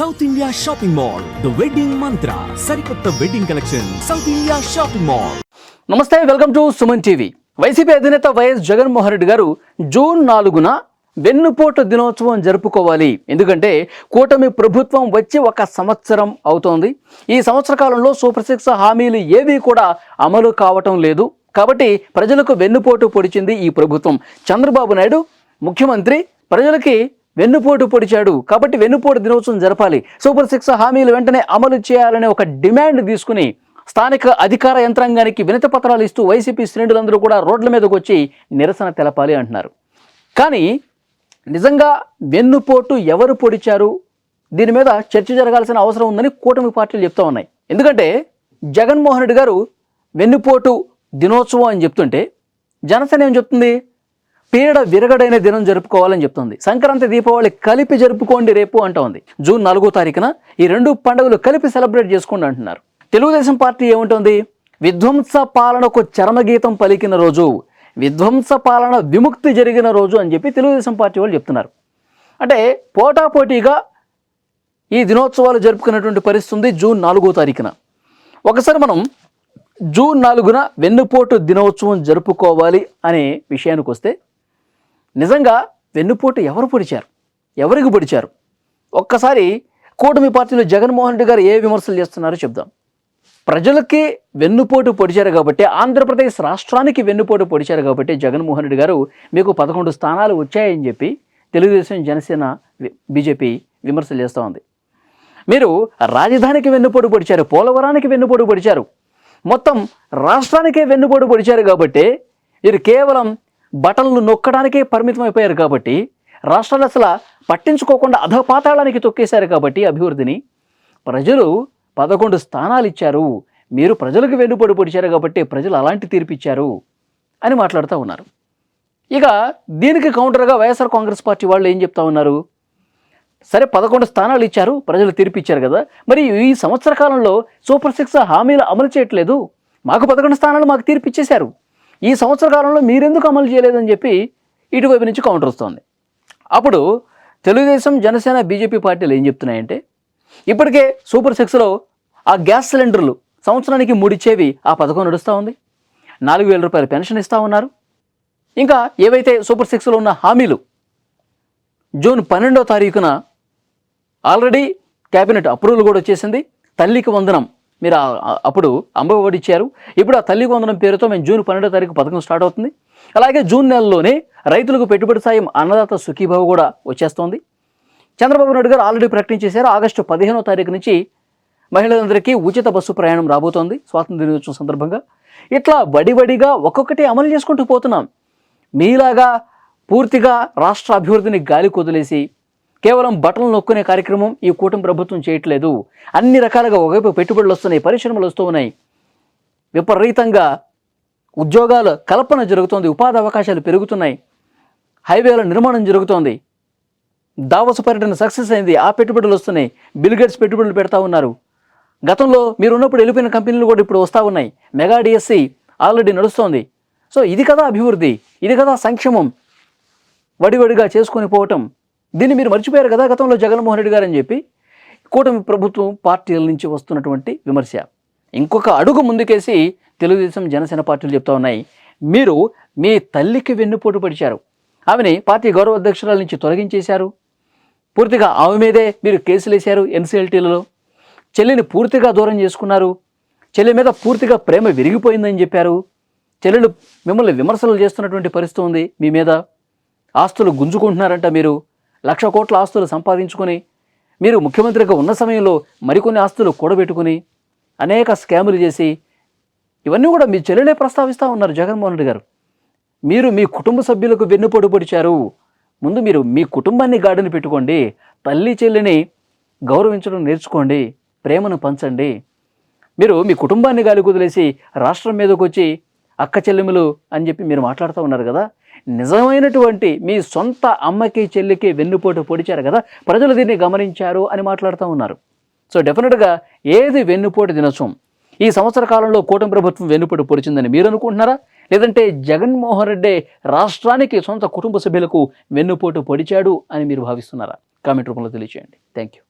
South India shopping mall, the wedding mantra, సరికొత్త wedding collection, South India shopping mall. నమస్తే, welcome to Suman TV. YCP అధినేత YS Jaganmohan Reddy గారు June 4న వెన్నుపోటు దినోత్సవం జరుపుకోవాలి. ఎందుకంటే కూటమి ప్రభుత్వం వచ్చి 1 సంవత్సరం అవుతోంది. ఈ సంవత్సర కాలంలో సూపర్ 6 హామీలు ఏవి కూడా అమలు కావటం లేదు. కాబట్టి ప్రజలకు వెన్నుపోటు పొడిచింది ఈ ప్రభుత్వం. చంద్రబాబు నాయుడు ముఖ్యమంత్రి ప్రజలకి వెన్నుపోటు పొడిచాడు. కాబట్టి వెన్నుపోటు దినోత్సవం జరపాలి, సూపర్ 6 హామీలు వెంటనే అమలు చేయాలనే ఒక డిమాండ్ తీసుకుని స్థానిక అధికార యంత్రాంగానికి వినతి పత్రాలు ఇస్తూ వైసీపీ శ్రేణులందరూ కూడా రోడ్ల మీదకు వచ్చి నిరసన తెలపాలి అంటున్నారు. కానీ నిజంగా వెన్నుపోటు ఎవరు పొడిచారు, దీని మీద చర్చ జరగాల్సిన అవసరం ఉందని కూటమి పార్టీలు చెప్తా ఉన్నాయి. ఎందుకంటే జగన్మోహన్ రెడ్డి గారు వెన్నుపోటు దినోత్సవం అని చెప్తుంటే జనసేన ఏం చెప్తుంది, పీడ విరగడైన దినం జరుపుకోవాలని చెప్తుంది. సంక్రాంతి దీపావళి కలిపి జరుపుకోండి రేపు అంటూ ఉంది. జూన్ 4వ తారీఖున ఈ 2 పండుగలు కలిపి సెలబ్రేట్ చేసుకోండి అంటున్నారు. తెలుగుదేశం పార్టీ ఏముంటుంది, విధ్వంస పాలనకు చరమగీతం పలికిన రోజు, విధ్వంస పాలన విముక్తి జరిగిన రోజు అని చెప్పి తెలుగుదేశం పార్టీ వాళ్ళు చెప్తున్నారు. అంటే పోటాపోటీగా ఈ దినోత్సవాలు జరుపుకున్నటువంటి పరిస్థితి ఉంది జూన్ 4వ తారీఖున. ఒకసారి మనం జూన్ 4న వెన్నుపోటు దినోత్సవం జరుపుకోవాలి అనే విషయానికి వస్తే, నిజంగా వెన్నుపోటు ఎవరు పొడిచారు, ఎవరికి పొడిచారు? ఒక్కసారి కూటమి పార్టీలో జగన్మోహన్ రెడ్డి గారు ఏ విమర్శలు చేస్తున్నారో చెప్దాం. ప్రజలకి వెన్నుపోటు పొడిచారు కాబట్టి, ఆంధ్రప్రదేశ్ రాష్ట్రానికి వెన్నుపోటు పొడిచారు కాబట్టి జగన్మోహన్ రెడ్డి గారు మీకు 11 స్థానాలు వచ్చాయని చెప్పి తెలుగుదేశం, జనసేన, బీజేపీ విమర్శలు చేస్తూ ఉంది. మీరు రాజధానికి వెన్నుపోటు పొడిచారు, పోలవరానికి వెన్నుపోటు పొడిచారు, మొత్తం రాష్ట్రానికే వెన్నుపోటు పొడిచారు కాబట్టి మీరు కేవలం బటన్లు నొక్కడానికే పరిమితం అయిపోయారు కాబట్టి, రాష్ట్రాలు అసలు పట్టించుకోకుండా అధపాతాళానికి తొక్కేశారు కాబట్టి అభివృద్ధిని ప్రజలు 11 స్థానాలు ఇచ్చారు. మీరు ప్రజలకు వెన్నుపోటు పొడిచారు కాబట్టి ప్రజలు అలాంటి తీర్పు ఇచ్చారు అని మాట్లాడుతూ ఉన్నారు. ఇక దీనికి కౌంటర్గా వైఎస్ఆర్ కాంగ్రెస్ పార్టీ వాళ్ళు ఏం చెప్తా ఉన్నారు, సరే 11 స్థానాలు ఇచ్చారు, ప్రజలు తీర్పు ఇచ్చారు కదా, మరి ఈ సంవత్సర కాలంలో సూపర్ 6 హామీలు అమలు చేయట్లేదు, మాకు 11 స్థానాలు మాకు తీర్పు ఇచ్చేశారు, ఈ సంవత్సర కాలంలో మీరెందుకు అమలు చేయలేదని చెప్పి ఇటువైపు నుంచి కౌంటర్ వస్తుంది. అప్పుడు తెలుగుదేశం, జనసేన, బీజేపీ పార్టీలు ఏం చెప్తున్నాయంటే, ఇప్పటికే సూపర్ 6లో ఆ గ్యాస్ సిలిండర్లు సంవత్సరానికి 3 ఇచ్చేవి ఆ పథకం నడుస్తూ ఉంది, 4,000 రూపాయల పెన్షన్ ఇస్తూ ఉన్నారు. ఇంకా ఏవైతే సూపర్ 6లో ఉన్న హామీలు జూన్ 12వ తారీఖున ఆల్రెడీ క్యాబినెట్ అప్రూవల్ కూడా వచ్చేసింది. తల్లికి వందనం మీరు అప్పుడు అమ్మఒడి ఇచ్చారు, ఇప్పుడు ఆ తల్లికి వందనం పేరుతో మేము జూన్ 12వ తారీఖు పథకం స్టార్ట్ అవుతుంది. అలాగే జూన్ నెలలోనే రైతులకు పెట్టుబడి సాయం అన్నదాత సుఖీభావ కూడా వచ్చేస్తోంది. చంద్రబాబు నాయుడు గారు ఆల్రెడీ ప్రకటించేశారు, ఆగస్టు 15వ తారీఖు నుంచి మహిళలందరికీ ఉచిత బస్సు ప్రయాణం రాబోతోంది స్వాతంత్ర దినోత్సవం సందర్భంగా. ఇట్లా వడివడిగా ఒక్కొక్కటి అమలు చేసుకుంటూ పోతున్నాం. మీలాగా పూర్తిగా రాష్ట్ర అభివృద్ధిని గాలి కొదిలేసి కేవలం బటన్లు నొక్కునే కార్యక్రమం ఈ కూటమి ప్రభుత్వం చేయట్లేదు. అన్ని రకాలుగా ఒకవైపు పెట్టుబడులు వస్తున్నాయి, పరిశ్రమలు వస్తూ ఉన్నాయి, విపరీతంగా ఉద్యోగాల కల్పన జరుగుతోంది, ఉపాధి అవకాశాలు పెరుగుతున్నాయి, హైవేల నిర్మాణం జరుగుతోంది, దావోస్ పర్యటన సక్సెస్ అయింది, ఆ పెట్టుబడులు వస్తున్నాయి, బిల్ గేట్స్ పెట్టుబడులు పెడతా ఉన్నారు. గతంలో మీరు ఉన్నప్పుడు వెళ్ళిపోయిన కంపెనీలు కూడా ఇప్పుడు వస్తూ ఉన్నాయి, మెగా డిఎస్సి ఆల్రెడీ నడుస్తోంది. సో ఇది కదా అభివృద్ధి, ఇది కదా సంక్షేమం, వడివడిగా చేసుకొని పోవటం. దీన్ని మీరు మర్చిపోయారు కదా గతంలో జగన్మోహన్ రెడ్డి గారు అని చెప్పి కూటమి ప్రభుత్వం పార్టీల నుంచి వస్తున్నటువంటి విమర్శ. ఇంకొక అడుగు ముందుకేసి తెలుగుదేశం, జనసేన పార్టీలు చెప్తా ఉన్నాయి, మీరు మీ తల్లికి వెన్నుపోటు పడిచారు, ఆమెని పార్టీ గౌరవ అధ్యక్షురాల నుంచి తొలగించేశారు, పూర్తిగా ఆమె మీదే మీరు కేసులు వేశారు ఎన్సీఎల్టీలలో, చెల్లిని పూర్తిగా దూరం చేసుకున్నారు, చెల్లి మీద పూర్తిగా ప్రేమ విరిగిపోయిందని చెప్పారు, చెల్లెలు మిమ్మల్ని విమర్శలు చేస్తున్నటువంటి పరిస్థితి ఉంది, మీ మీద ఆస్తులు గుంజుకుంటున్నారంట, మీరు 1,00,000 కోట్ల ఆస్తులు సంపాదించుకొని మీరు ముఖ్యమంత్రిగా ఉన్న సమయంలో మరికొన్ని ఆస్తులు కూడబెట్టుకుని అనేక స్కాములు చేసి ఇవన్నీ కూడా మీ చెల్లెలే ప్రస్తావిస్తూ ఉన్నారు జగన్మోహన్ రెడ్డి గారు. మీరు మీ కుటుంబ సభ్యులకు వెన్నుపోటు పొడిచారు. ముందు మీరు మీ కుటుంబాన్ని గాడిని పెట్టుకోండి, తల్లి చెల్లిని గౌరవించడం నేర్చుకోండి, ప్రేమను పంచండి. మీరు మీ కుటుంబాన్ని గాలి కుదిలేసి రాష్ట్రం మీదకి వచ్చి అక్క చెల్లెములు అని చెప్పి మీరు మాట్లాడుతూ ఉన్నారు కదా, నిజమైనటువంటి మీ సొంత అమ్మకి చెల్లికి వెన్నుపోటు పొడిచారు కదా, ప్రజలు దీన్ని గమనించారు అని మాట్లాడుతూ ఉన్నారు. సో డెఫినెట్గా ఏది వెన్నుపోటు దినోత్సవం ఈ సంవత్సర కాలంలో కూటమి ప్రభుత్వం వెన్నుపోటు పొడిచిందని మీరు అనుకుంటున్నారా, లేదంటే జగన్మోహన్ రెడ్డి రాష్ట్రానికి సొంత కుటుంబ సభ్యులకు వెన్నుపోటు పొడిచాడు అని మీరు భావిస్తున్నారా? కామెంట్ రూపంలో తెలియజేయండి. Thank you.